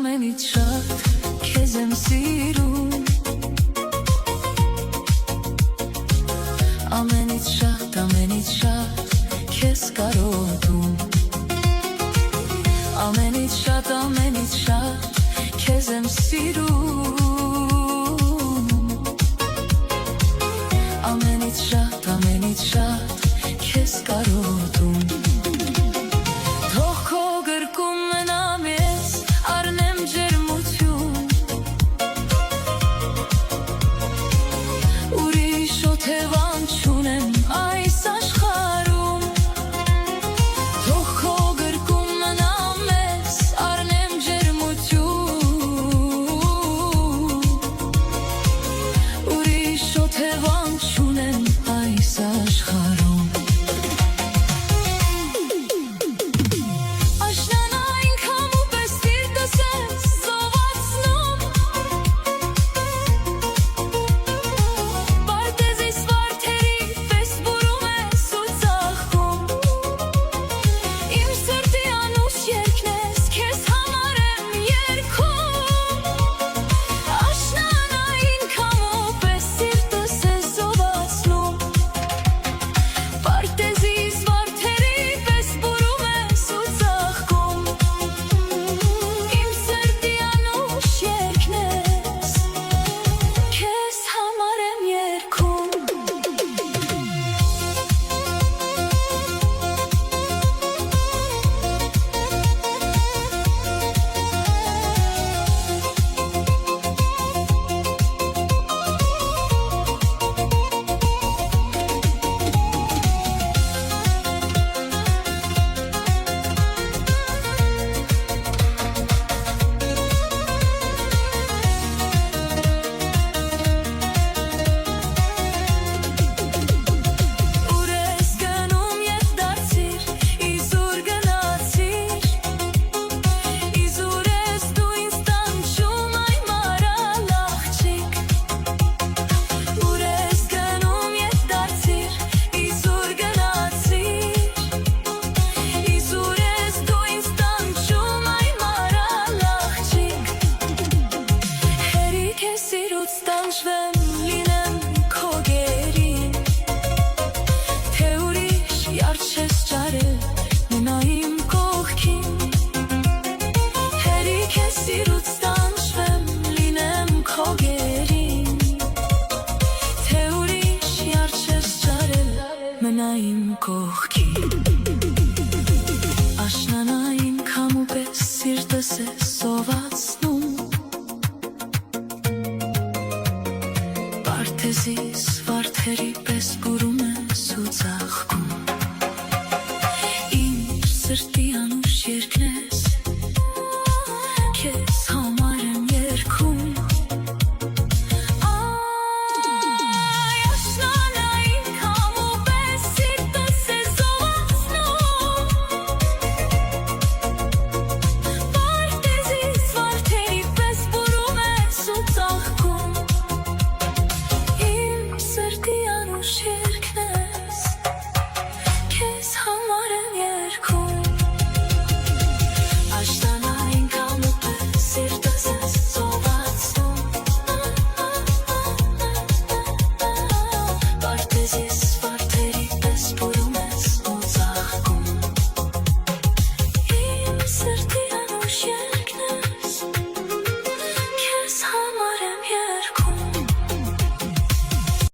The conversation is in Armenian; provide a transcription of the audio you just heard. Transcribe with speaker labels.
Speaker 1: ամենից շատ քեզ եմ սիրում, ամենից շատ քեզ կարոտում, ամենից շատ քեզ եմ սիրում, ամենից շատ քեզ կարոտում։ Թող քո գրկում մնամ ես, առնեմ ջերմություն, ուրիշ օթևան չունեմ այս աշխարհում։ Թող քո գրկում մնամ ես, առնեմ ջերմություն, ուրիշ օթևան չունեմ այս աշխարհում։ Մնայիմ կողքին, աշնանային քամու պես սիրտս է սովածնում, Պարտեզիս վարդերի պես